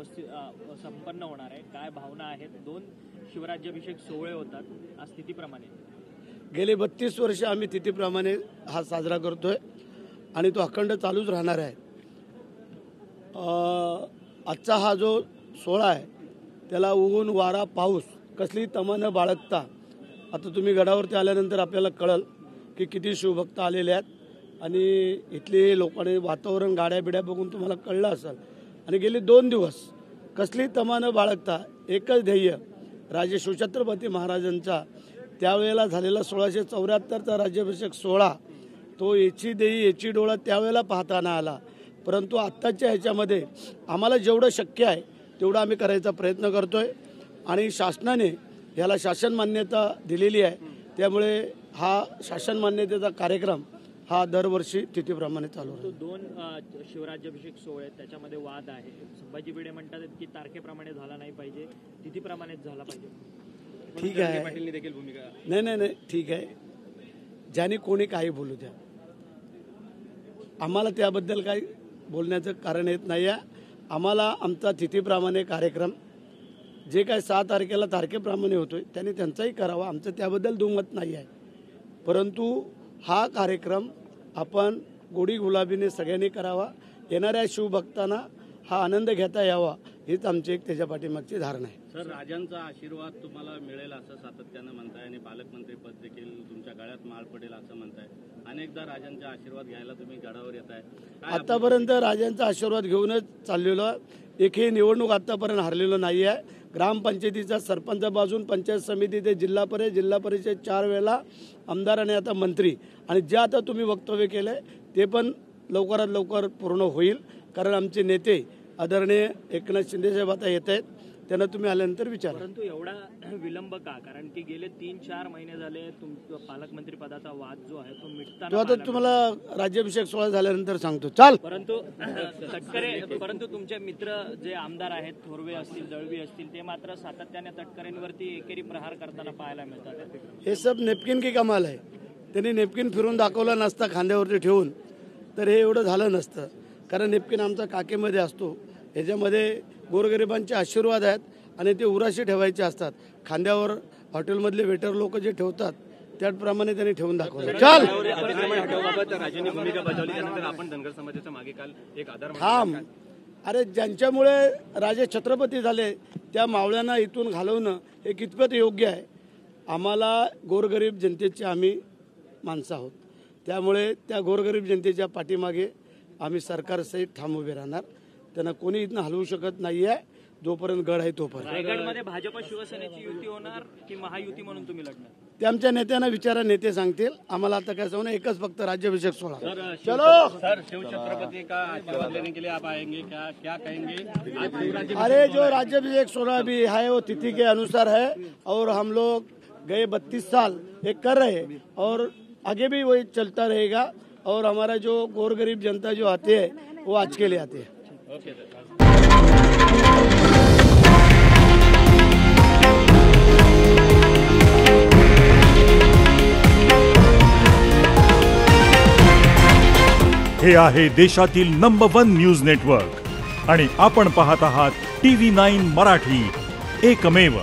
संपन्न होणार आहे, काय भावना आहेत? 2 शिवराज्याभिषेक सोहळे होतात आज तिथीप्रमाणे. गेले 32 वर्ष आम्ही तिथीप्रमाणे हा साजरा करतोय आणि तो अखंड चालूच राहणार आहे. आजचा हा जो सोहळा आहे त्याला ऊन वारा पाऊस कसली तमा न बाळगता, आता तुम्ही गडावरती आल्यानंतर आपल्याला कळल की किती शिवभक्त आलेले आहेत आणि इथले लोकांनी वातावरण गाड्या बिड्या बघून तुम्हाला कळलं असेल. आणि गेले 2 दिवस कसली तमा न बाळगता एकच ध्येय, राजे शिवछत्रपती महाराजांचा त्यावेळेला झालेला 1674चा राज्याभिषेक सोहळा, तो याची देई याची डोळा त्यावेळेला पाहताना आला. परंतु आत्ताच्या ह्याच्यामध्ये आम्हाला जेवढं शक्य आहे तेवढं आम्ही करायचा प्रयत्न करतोय आणि शासनाने याला शासन मान्यता दिलेली आहे. त्यामुळे हा शासन मान्यतेचा कार्यक्रम हा दरवर्षी तिथीप्रमाणे चालू आहे. 2 शिवराज्याभिषेक सोहळे त्याच्यामध्ये वाद आहे. संभाजी भिडे म्हणतात की तारखेप्रमाणे झाला नाही पाहिजे, तिथीप्रमाणेच झाला पाहिजे. ठीक आहे, पाटीलनी देखील भूमिका. नाही ठीक आहे, ज्याने कोणी काही बोलू द्या, आम्हाला त्याबद्दल काही बोलण्याचं कारण येत नाही आहे. आम्हाला आमचा तिथीप्रमाणे कार्यक्रम जे काय 6 तारखेला तारखेप्रमाणे होतोय त्याने त्यांचाही करावा, आमचं त्याबद्दल दुमत नाही आहे. परंतु हा कार्यक्रम आपण गोडी गुलाबीने सगळ्यांनी करावा, येणाऱ्या शिवभक्तांना हा आनंद घेता यावा, हीच आमची एक त्याच्या पाठीमागची धारणा आहे. सर, राजांचा आशीर्वाद तुम्हाला मिळेल असं सातत्यानं म्हणताय आणि पालकमंत्री पद देखील तुमच्या गळ्यात माळ पडेल असं म्हणताय. अनेकदा राजांचा आशीर्वाद घ्यायला तुम्ही गडावर येत आहे. आतापर्यंत राजांचा आशीर्वाद घेऊनच चाललेलो, एकही निवडणूक आतापर्यंत हरलेलो नाही आहे. ग्रामपंचायतीचा सरपंचापासून पंचायत समिती ते जिल्हा परिषद 4 वेळेला आमदार आणि आता मंत्री, आणि जे आता तुम्ही वक्तव्य केलं ते पण लवकरात लवकर पूर्ण होईल. कारण आमचे नेते आदरणीय एकनाथ शिंदेसाहेब आता येत आहेत, त्यांना तुम्ही आल्यानंतर विचारा. परंतु एवढा विलंब का? कारण की गेले 3-4 महिने झाले पालकमंत्री पदाचा वाद जो आहे तो मिटताना, तो आता तुम्हाला राज्याभिषेक सोहळा झाल्यानंतर सांगतो. चाल. परंतु तुमचे मित्र जे आमदार आहेत, थोरवे असतील, दळवी असतील, ते मात्र सातत्याने तटकरेंवरती एकेरी प्रहार करताना पाहायला मिळतात. हे सब नेपकिन की कमाल आहे. त्यांनी नेपकिन फिरून दाखवला नसता खांद्यावरती ठेवून तर हे एवढं झालं नसतं. कारण नेपकिन आमचा काकेमध्ये असतो, याच्यामध्ये गोरगरिबांचे आशीर्वाद आहेत आणि ते उराशी ठेवायचे असतात. खांद्यावर हॉटेलमधले वेटर लोक जे ठेवतात त्याप्रमाणे त्यांनी ठेवून दाखवलं. चाल. थांब. अरे, ज्यांच्यामुळे राजे छत्रपती झाले त्या मावळ्यांना इथून घालवणं हे कितपत योग्य आहे? आम्हाला गोरगरीब जनतेचे आम्ही माणसं आहोत, त्यामुळे त्या गोरगरीब जनतेच्या पाठीमागे आम्ही सरकारसहित ठाम उभे राहणार. त्यांना कोणी इथनं हलवू शकत नाही आहे जोपर्यंत गड आहे तोपर्यंत. रायगडमध्ये भाजप शिवसेनेची युती होणार की महायुती म्हणून तुम्ही लढणार? ते आमच्या नेत्यांना विचारा, नेते सांगतील. आम्हाला आता काय सांगू, एकच फक्त राज्याभिषेक सोहळा. चलो सर, शिवछत्रपती का आशीर्वाद लेने के लिए आप आएंगे, क्या कहेंगे? अरे, जो राज्याभिषेक सोहळा भी है वो तिथि के अनुसार है और हम लोग गए 32 साल ये कर रहे हैं और आगे भी वही चलता रहेगा. और हमारा जो गोरगरीब जनता जो आते हैं वो आज के लिए आते हैं. Okay sir. हे आहे देशातील नंबर 1 न्यूज नेटवर्क आणि आपण पाहत आहात TV9 मराठी, एकमेव.